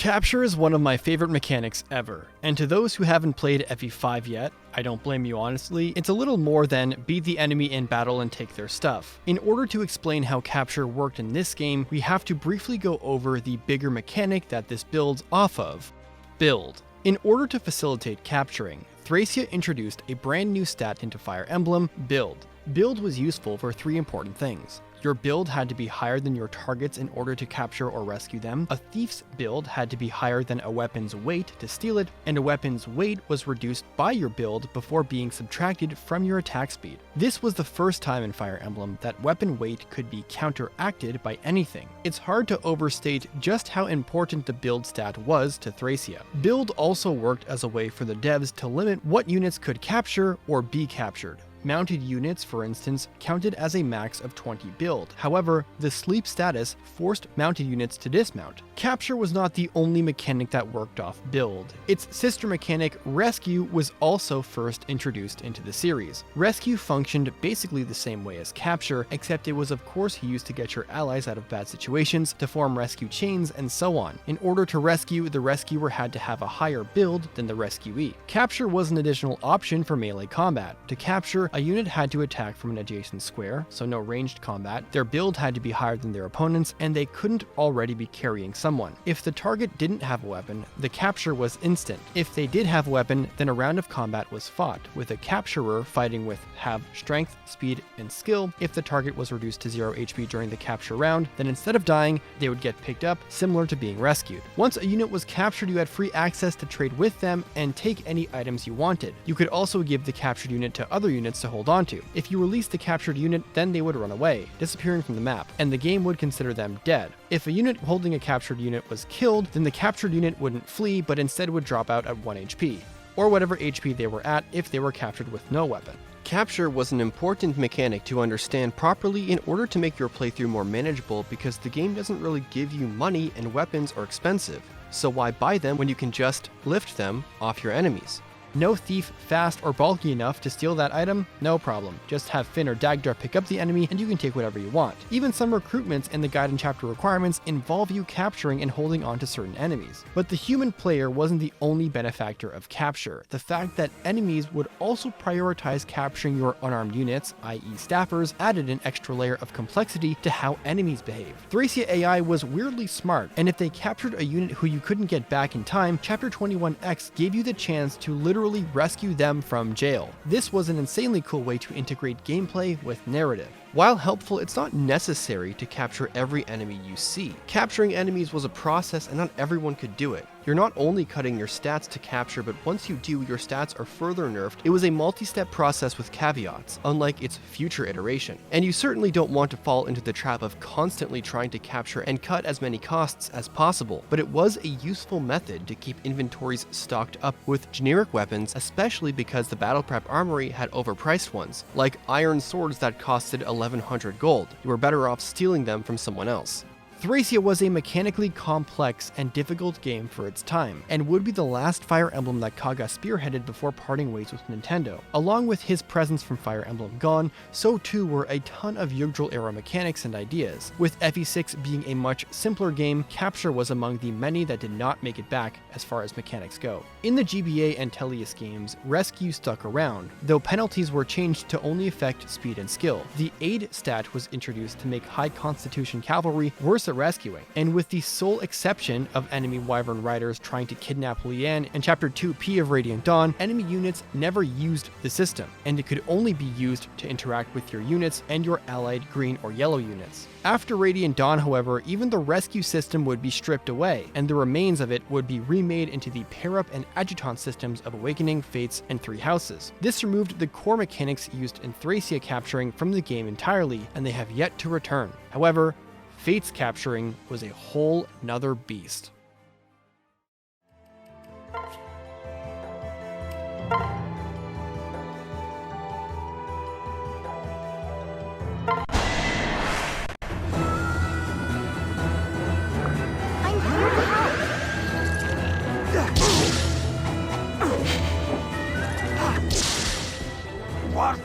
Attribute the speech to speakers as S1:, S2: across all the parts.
S1: Capture is one of my favorite mechanics ever, and to those who haven't played FE5 yet, I don't blame you honestly, it's a little more than beat the enemy in battle and take their stuff. In order to explain how capture worked in this game, we have to briefly go over the bigger mechanic that this builds off of: build. In order to facilitate capturing, Thracia introduced a brand new stat into Fire Emblem: build. Build was useful for three important things. Your build had to be higher than your targets in order to capture or rescue them, a thief's build had to be higher than a weapon's weight to steal it, and a weapon's weight was reduced by your build before being subtracted from your attack speed. This was the first time in Fire Emblem that weapon weight could be counteracted by anything. It's hard to overstate just how important the build stat was to Thracia. Build also worked as a way for the devs to limit what units could capture or be captured. Mounted units, for instance, counted as a max of 20 build. However, the sleep status forced mounted units to dismount. Capture was not the only mechanic that worked off build. Its sister mechanic, rescue, was also first introduced into the series. Rescue functioned basically the same way as capture, except it was of course used to get your allies out of bad situations, to form rescue chains, and so on. In order to rescue, the rescuer had to have a higher build than the rescuee. Capture was an additional option for melee combat. To capture, a unit had to attack from an adjacent square, so no ranged combat, their build had to be higher than their opponents, and they couldn't already be carrying someone. If the target didn't have a weapon, the capture was instant. If they did have a weapon, then a round of combat was fought, with a capturer fighting with half strength, speed, and skill. If the target was reduced to 0 HP during the capture round, then instead of dying, they would get picked up, similar to being rescued. Once a unit was captured, you had free access to trade with them and take any items you wanted. You could also give the captured unit to other units to hold on to. If you released the captured unit, then they would run away, disappearing from the map, and the game would consider them dead. If a unit holding a captured unit was killed, then the captured unit wouldn't flee, but instead would drop out at 1 HP, or whatever HP they were at if they were captured with no weapon. Capture was an important mechanic to understand properly in order to make your playthrough more manageable, because the game doesn't really give you money and weapons are expensive, so why buy them when you can just lift them off your enemies? No thief fast or bulky enough to steal that item? No problem. Just have Finn or Dagdar pick up the enemy and you can take whatever you want. Even some recruitments in the guide and chapter requirements involve you capturing and holding on to certain enemies. But the human player wasn't the only benefactor of capture. The fact that enemies would also prioritize capturing your unarmed units, i.e. staffers, added an extra layer of complexity to how enemies behave. Thracia AI was weirdly smart, and if they captured a unit who you couldn't get back in time, Chapter 21X gave you the chance to literally rescue them from jail. This was an insanely cool way to integrate gameplay with narrative. While helpful, it's not necessary to capture every enemy you see. Capturing enemies was a process and not everyone could do it. You're not only cutting your stats to capture, but once you do, your stats are further nerfed. It was a multi-step process with caveats, unlike its future iteration. And you certainly don't want to fall into the trap of constantly trying to capture and cut as many costs as possible, but it was a useful method to keep inventories stocked up with generic weapons, especially because the Battle Prep Armory had overpriced ones, like iron swords that costed 1100 gold. You were better off stealing them from someone else. Thracia was a mechanically complex and difficult game for its time, and would be the last Fire Emblem that Kaga spearheaded before parting ways with Nintendo. Along with his presence from Fire Emblem gone, so too were a ton of Yggdrasil-era mechanics and ideas. With FE6 being a much simpler game, capture was among the many that did not make it back as far as mechanics go. In the GBA and Tellius games, rescue stuck around, though penalties were changed to only affect speed and skill. The aid stat was introduced to make high constitution cavalry worse at rescuing, and with the sole exception of enemy Wyvern Riders trying to kidnap Leanne in Chapter 2P of Radiant Dawn, enemy units never used the system, and it could only be used to interact with your units and your allied green or yellow units. After Radiant Dawn, however, even the rescue system would be stripped away, and the remains of it would be remade into the pair-up and adjutant systems of Awakening, Fates, and Three Houses. This removed the core mechanics used in Thracia capturing from the game entirely, and they have yet to return. However, Fates capturing was a whole nother beast.
S2: What?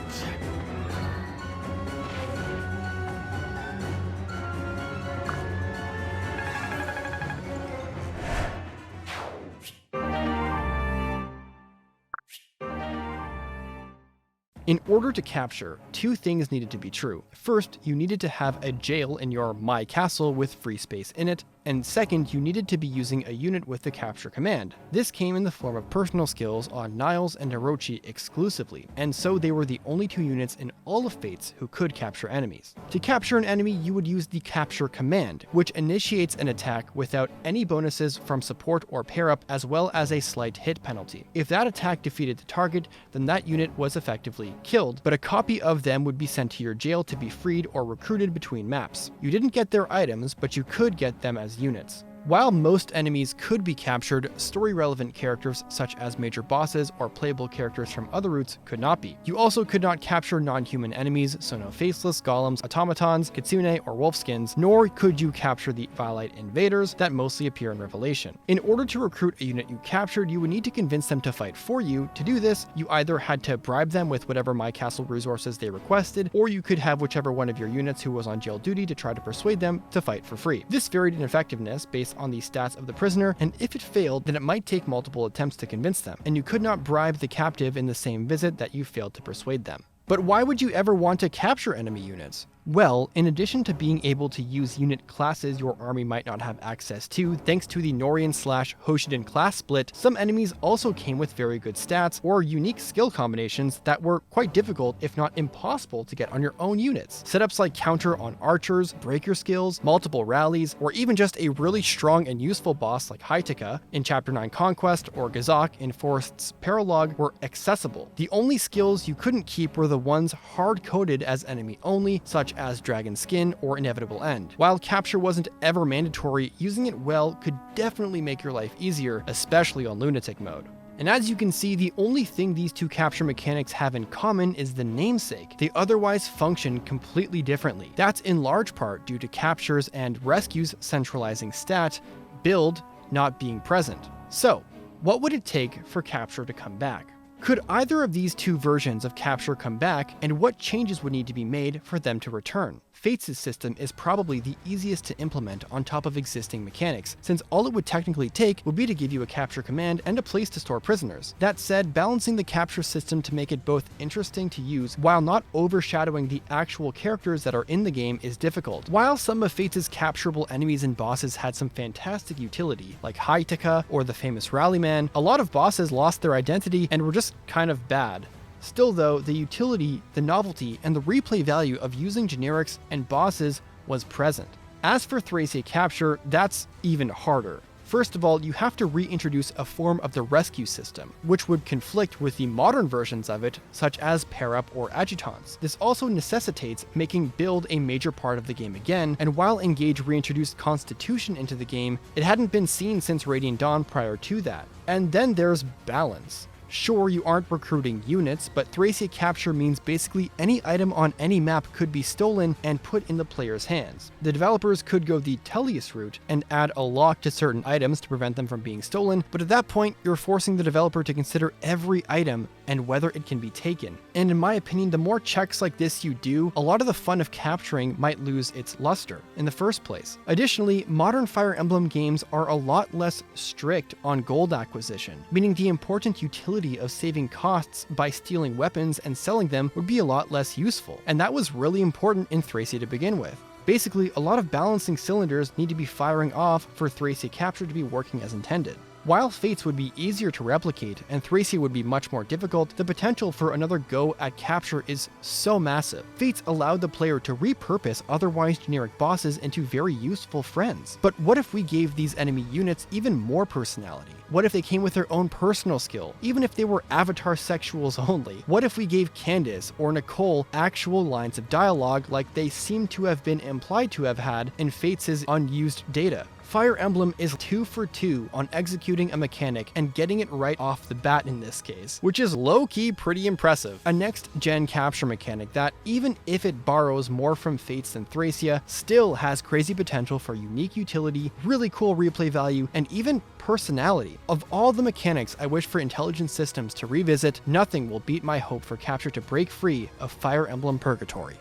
S1: In order to capture, two things needed to be true. First, you needed to have a jail in your My Castle with free space in it, and second, you needed to be using a unit with the capture command. This came in the form of personal skills on Niles and Orochi exclusively, and so they were the only two units in all of Fates who could capture enemies. To capture an enemy, you would use the capture command, which initiates an attack without any bonuses from support or pair-up, as well as a slight hit penalty. If that attack defeated the target, then that unit was effectively killed, but a copy of them would be sent to your jail to be freed or recruited between maps. You didn't get their items, but you could get them as units. While most enemies could be captured, story-relevant characters such as major bosses or playable characters from other routes could not be. You also could not capture non-human enemies, so no faceless, golems, automatons, kitsune, or wolfskins, nor could you capture the Vilite invaders that mostly appear in Revelation. In order to recruit a unit you captured, you would need to convince them to fight for you. To do this, you either had to bribe them with whatever My Castle resources they requested, or you could have whichever one of your units who was on jail duty to try to persuade them to fight for free. This varied in effectiveness based on the stats of the prisoner, and if it failed, then it might take multiple attempts to convince them, and you could not bribe the captive in the same visit that you failed to persuade them. But why would you ever want to capture enemy units? Well, in addition to being able to use unit classes your army might not have access to, thanks to the Norian/Hoshiden class split, some enemies also came with very good stats or unique skill combinations that were quite difficult, if not impossible, to get on your own units. Setups like counter on archers, breaker skills, multiple rallies, or even just a really strong and useful boss like Hytika in Chapter 9 Conquest or Gazak in Forest's Paralogue were accessible. The only skills you couldn't keep were the ones hard-coded as enemy only, such as Dragon Skin or Inevitable End. While capture wasn't ever mandatory, using it well could definitely make your life easier, especially on Lunatic mode. And as you can see, the only thing these two capture mechanics have in common is the namesake. They otherwise function completely differently. That's in large part due to captures and rescues centralizing stat, build not being present. So, what would it take for capture to come back? Could either of these two versions of capture come back, and what changes would need to be made for them to return? Fates' system is probably the easiest to implement on top of existing mechanics, since all it would technically take would be to give you a capture command and a place to store prisoners. That said, balancing the capture system to make it both interesting to use while not overshadowing the actual characters that are in the game is difficult. While some of Fates' capturable enemies and bosses had some fantastic utility, like Hytika or the famous Rallyman, a lot of bosses lost their identity and were just kind of bad. Still though, the utility, the novelty, and the replay value of using generics and bosses was present. As for Thracia capture, that's even harder. First of all, you have to reintroduce a form of the rescue system, which would conflict with the modern versions of it, such as pair-up or adjutants. This also necessitates making build a major part of the game again, and while Engage reintroduced Constitution into the game, it hadn't been seen since Radiant Dawn prior to that. And then there's balance. Sure, you aren't recruiting units, but Thracia capture means basically any item on any map could be stolen and put in the player's hands. The developers could go the Tellius route and add a lock to certain items to prevent them from being stolen, but at that point, you're forcing the developer to consider every item and whether it can be taken. And in my opinion, the more checks like this you do, a lot of the fun of capturing might lose its luster in the first place. Additionally, modern Fire Emblem games are a lot less strict on gold acquisition, meaning the important utility of saving costs by stealing weapons and selling them would be a lot less useful, and that was really important in Thracia to begin with. Basically, a lot of balancing cylinders need to be firing off for Thracia capture to be working as intended. While Fates would be easier to replicate and Thracia would be much more difficult, the potential for another go at capture is so massive. Fates allowed the player to repurpose otherwise generic bosses into very useful friends. But what if we gave these enemy units even more personality? What if they came with their own personal skill, even if they were avatar sexuals only? What if we gave Candace or Nicole actual lines of dialogue like they seem to have been implied to have had in Fates' unused data? Fire Emblem is 2 for 2 on executing a mechanic and getting it right off the bat in this case, which is low-key pretty impressive. A next-gen capture mechanic that, even if it borrows more from Fates than Thracia, still has crazy potential for unique utility, really cool replay value, and even personality. Of all the mechanics I wish for intelligent systems to revisit, nothing will beat my hope for capture to break free of Fire Emblem Purgatory.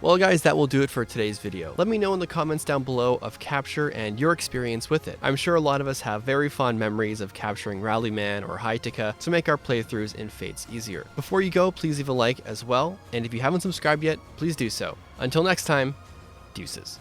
S1: Well guys, that will do it for today's video. Let me know in the comments down below of Capture and your experience with it. I'm sure a lot of us have very fond memories of capturing Rallyman or Hytica to make our playthroughs in Fates easier. Before you go, please leave a like as well, and if you haven't subscribed yet, please do so. Until next time, deuces.